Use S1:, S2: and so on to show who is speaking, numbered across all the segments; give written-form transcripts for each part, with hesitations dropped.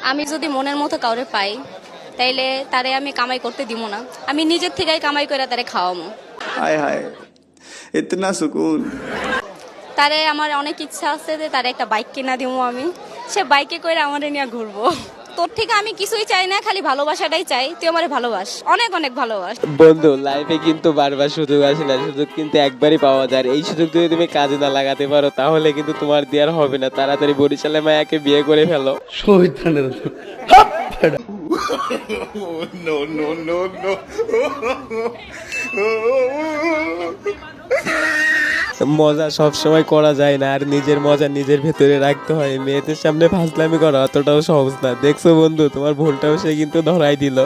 S1: আমি যদি মনের মতো কাউরে পাই তাইলে তারে আমি কামাই করতে দিব না, আমি নিজের থেকেই কামাই করে তারে খাওয়ামো।
S2: हाय हाय इतना सुकून।
S1: তারে আমার অনেক ইচ্ছা আছে যে তারে একটা বাইক কিনা দিব, আমি সে বাইকে করে আমারে নিয়ে ঘুরবো। তোর থেকে আমি কিছুই চাই না, খালি ভালোবাসাটাই চাই, তুই আমারে ভালোবাস, অনেক অনেক ভালোবাস।
S3: বন্ধু, লাইফে কিন্তু বারবার সুযোগ আসে না, সুযোগ কিন্তু একবারই পাওয়া যায়। এই সুযোগ যদি তুমি কাজে না লাগাতে পারো তাহলে কিন্তু তোমার দিয়ে আর হবে না। তাড়াতাড়ি বরিশালে মায়াকে বিয়ে করে ফেলো। মজা সব সময় করা যায় না, আর নিজের মজা নিজের ভেতরে রাখতে হয়। মেয়েদের সামনে ফাজলামি করা অতটাও সহজ না। দেখছো বন্ধু, তোমার ভুলটাও সে কিন্তু ধরাই দিল।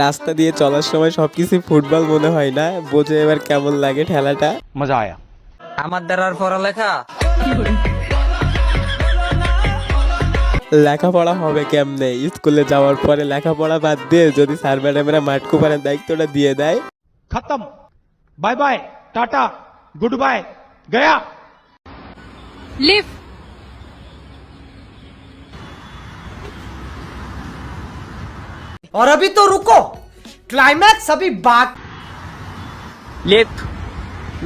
S3: রাস্তা দিয়ে চলার সময় সবকিছু ফুটবল মনে হয় না, বোঝো এবার কেমন লাগে ঠেলাটা।
S4: মজা আয়া।
S5: আমার দ্বারার পড়ালেখা
S3: লেখাপড়া হবে কেমনে? স্কুলে যাওয়ার পরে লেখাপড়া বাদ দিয়ে যদি স্যার ম্যাডামেরা মাঠকু পারেন দায়িত্বটা দিয়ে দেয়।
S4: खत्म। Bye bye, tata, goodbye, गया।
S1: লিভ।
S5: और अभी तो रुको, क्लाइमैक्स अभी बात। Left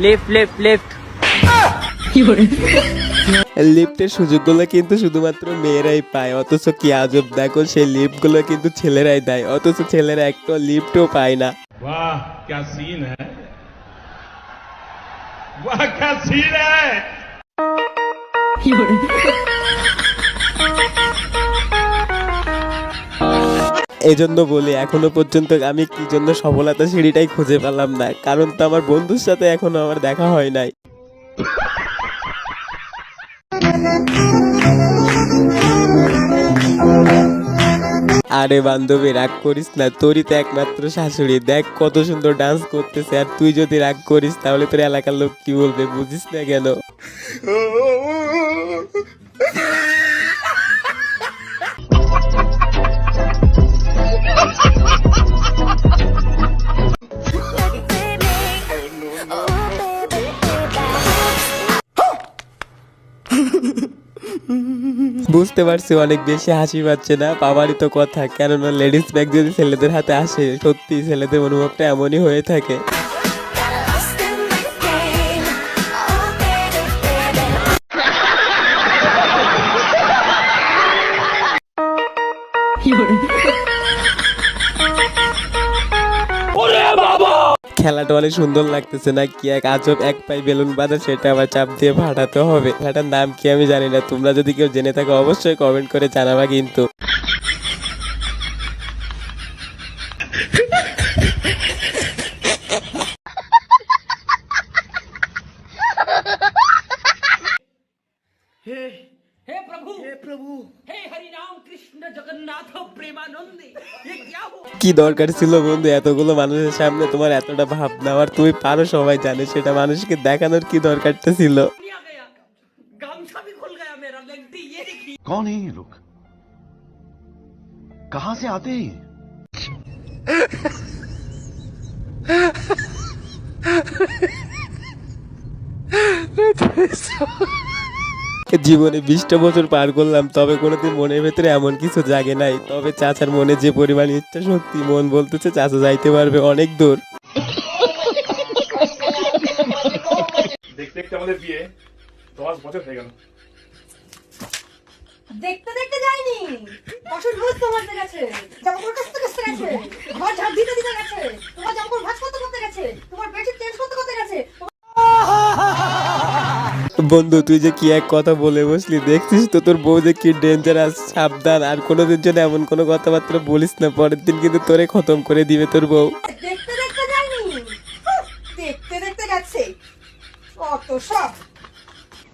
S5: left left left.
S3: লিফটের সুযোগগুলো কিন্তু শুধুমাত্র মেয়েরাই পায়, অথচ কি আজব দেখো, সেই লিফটগুলো কিন্তু ছেলেরাই দেয়, অথচ ছেলেরা একটা লিফটও পায় না।
S4: वाह क्या सीन है, वाह क्या सीन है।
S3: এজন্য বলি, এখনো পর্যন্ত আমি কি জন্য সফলতা সিঁড়িটাই খুঁজে পেলাম না, কারণ তো আমার বন্ধুর সাথে এখনো আমার দেখা হয় নাই। আরে বান্ধবী, রাগ করিস না, তোরই তো একমাত্র শাশুড়ি, দেখ কত সুন্দর ডান্স করতেছে, আর তুই যদি রাগ করিস তাহলে তোর এলাকার লোক কি বলবে, বুঝিস না কেন? বুঝতে পারছি অনেক বেশি হাসি পাচ্ছে না, পাওয়ারই তো কথা, কেননা লেডিস ব্যাগ যদি ছেলেদের হাতে আসে, সত্যি ছেলেদের অনুভবটা এমনই হয়ে থাকে। খেলাটা অনেক সুন্দর লাগতেছে না কি? এক আজব এক পাই বেলুন বাঁধা, সেটা আবার চাপ দিয়ে ফাটাতে হবে। খেলাটার নাম কি আমি জানি না, তোমরা যদি কেউ জেনে থাকো অবশ্যই কমেন্ট করে জানাবা কিন্তু।
S5: हे प्रभु हे हरि राम कृष्ण जगन्नाथ प्रेमानंदी, ये क्या हो?
S3: কি দরকার ছিল বন্ধু এতগুলো মানুষের সামনে তোমার এতটা ভাব নেওয়ার? তুমি পারো, সবাই জানে, সেটা মানুষকে দেখানোর কি দরকারটা ছিল?
S5: आ गया, गामछा भी खुल गया मेरा, लगती ये देखिए।
S6: कौन है ये लोग, कहां से आते हैं?
S3: জীবনে 20টা বছর পার করলাম, তবে কোনোদিন মনের ভেতরে এমন কিছু জাগে নাই। তবে চাচার মনে যে পরিমাণ ইচ্ছা শক্তি, মন বলতেছে চাচা যাইতে পারবে অনেক দূর।
S4: দেখতে দেখতে আমাদের বিয়ে 10 বছর হয়ে গেল।
S7: দেখতে দেখতে যায়নি, অসুখ ভূত তোমার কাছে, জামাকাপড় কাচতে কাচতে গেছে, ঘর ঝাড় দিতে দিতে গেছে, তোমার জামাকাপড় ভাঁজ করতে করতে গেছে, তোমার বেডশিট চেঞ্জ করতে করতে গেছে।
S3: বন্ধু, তুই যে কি এক কথা বলে বসলি, দেখছিস তো তোর বউ যে কি ডেঞ্জারাস, সাবধান। আর কোনোদিন জন্য এমন কোনো কথাবার্তা বলিস না, পরের দিন কিন্তু তোরে খতম করে দিবে তোর বউ।
S7: দেখতে দেখতে যায়নি, দেখতে দেখতে গেছে, কত সব।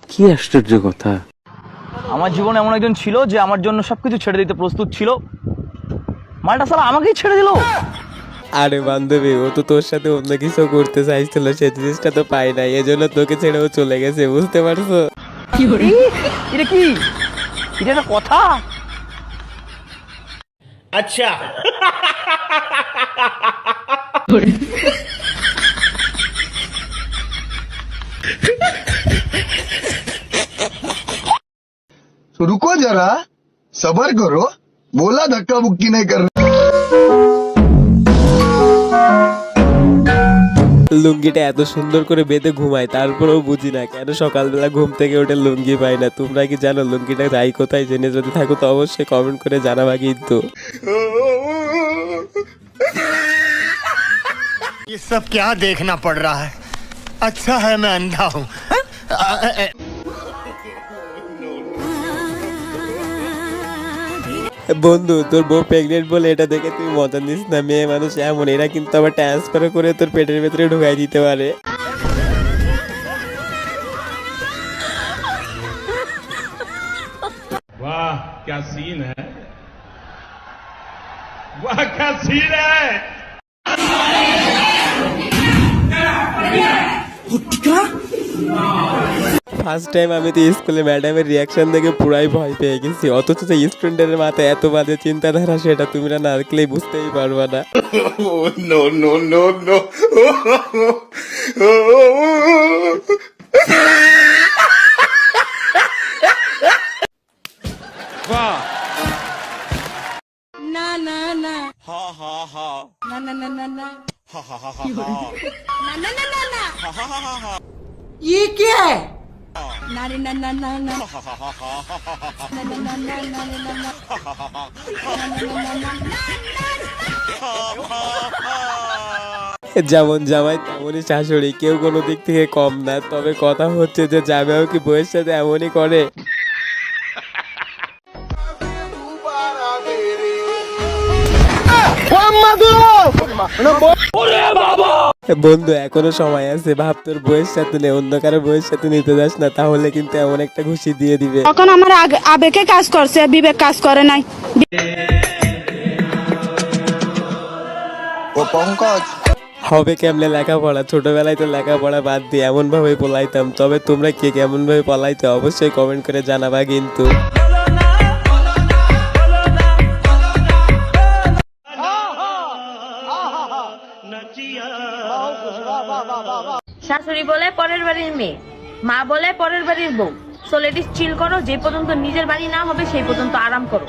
S8: কি আশ্চর্য কথা!
S5: আমার জীবনে এমন একজন ছিল যে আমার জন্য সবকিছু ছেড়ে দিতে প্রস্তুত ছিল, মালটা সালা আমাকেই ছেড়ে দিল।
S3: আরে বান্ধবী, ও তো তোর সাথে অন্য কিছু করতে চাইছিল, সে জিনিসটা তো পাই নাই, এজন্য তোকে ছেড়েও চলে গেছে, বুঝতে পারছো?
S5: এটা কি, এটা একটা কথা? আচ্ছা।
S6: रुको जरा सबर करो बोला धक्का मुक्की नहीं कर
S3: লুঙ্গিটা এত সুন্দর করে বেঁধে ঘুমায়, তারপরেও বুঝি না কেন সকালবেলা ঘুম থেকে উঠে লুঙ্গি পাই না। তোমরা কি জানো লুঙ্গিটা যাই কোথায়? জেনে যদি থাকো তো অবশ্যই কমেন্ট করে জানাবা কিন্তু।
S6: ये सब क्या देखना पड़ रहा है अच्छा है मैं अंधा हूँ
S3: বন্ধু তোর বউ প্রেগনেন্ট বলে এটা দেখে তুই মজা নিস না। মেয়ে মানুষ এমন, এরা কিন্তু আবার ট্রান্সফার করে তোর পেটের ভেতরে ঢুকাই দিতে পারে।
S4: वाह क्या सीन है, वाह क्या सीन है।
S3: ফার্স্ট টাইম আমি তো স্কুলে ম্যাডামের রিয়াকশন দেখে পুরাই ভয় পেয়ে গেছি, অথচ যে স্টুডেন্টের মাথায় এত বাজে চিন্তাধারা সেটা তুমি না দেখলেই বুঝতেই পারবা না।
S2: नो नो नो नो
S4: वाह
S7: ये क्या है
S3: যেমন জামাই তেমনই শাশুড়ি, কেউ কোনো দিক থেকে কম না। তবে কথা হচ্ছে যে জামাইও কি বউয়ের সাথে এমনই করে? বন্ধু এখনো সময় আছে, ভাব তোর বউয়ের সাথে নে, অন্য কারো বউয়ের সাথে নিতে যাস না, তাহলে কিন্তু এমন একটা ঘুষি দিয়ে দিবে।
S1: তখন আমার আবেগে কাজ করছে, বিবেক কাজ করে নাই।
S3: হবে কেমনে লেখাপড়া? ছোটবেলায় তো লেখাপড়া বাদ দিয়ে এমন ভাবে পলাইতাম। তবে তোমরা কে কেমন ভাবে পলাইতে অবশ্যই কমেন্ট করে জানাবা কিন্তু।
S1: শাশুড়ি বলে পরের বাড়ির মেয়ে, মা বলে পরের বাড়ির বউ। সো লেডিস চিল করো, যে পর্যন্ত নিজের বাড়ি না হবে সেই পর্যন্ত আরাম করো।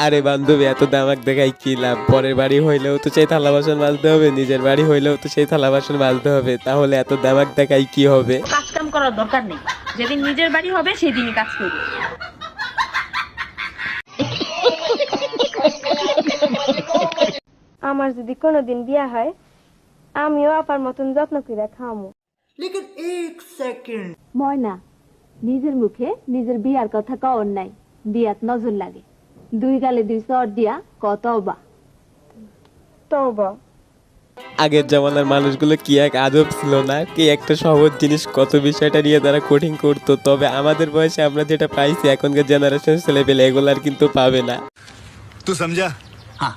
S3: আরে বান্ধবী এত দামাক দেখাই কি লাভ? পরের বাড়ি হইলেও তো সেই থালা বাসন মাজতে হবে, নিজের বাড়ি হইলেও তো সেই থালা বাসন মাজতে হবে, তাহলে এত দামাক দেখাই কি হবে?
S1: কাজ কাম করার দরকার নেই, যেদিন নিজের বাড়ি হবে সেদিনই কাজ করবে।
S9: আমার যদি কোনোদিন বিয়া হয় আমিও আপার মতন যত্ন করে খাওয়ামু।
S7: लेकिन एक सेकंड
S9: ময়না, নিজের মুখে নিজের বিয়ার কথা কওর নাই, বিয়াত নজর লাগে। দুই গালে দুই চর দিয়া কতবা তওবা।
S3: আগের জামানার মানুষগুলো কি এক আজব ছিল না? কি একটা সহজ জিনিস কত বিষয়টা নিয়ে তারা কঠিন করতো। তবে আমাদের বয়সে আমরা যেটা পাইছি, এখনকার জেনারেশন ছেলেপেলে এগুলো আর কিন্তু পাবে না।
S6: तू समझा हाँ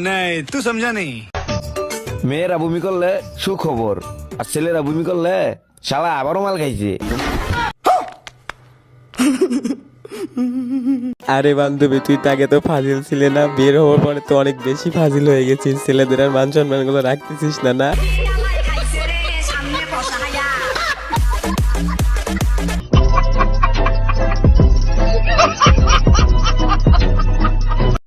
S6: नहीं तू समझा नहीं
S10: মেয়েরা বমি করলে সুখবর, আর ছেলেরা বমি করলে শালা আবারও মাল খাইছে।
S3: আরে বান্ধবী তুই তো আগে তো ফাজিল ছিলে না, বের হওয়ার পরে তো অনেক বেশি ফাজিল হয়ে গেছিস। ছেলেদের আর মান সম্মান গুলো রাখতেছিস না না?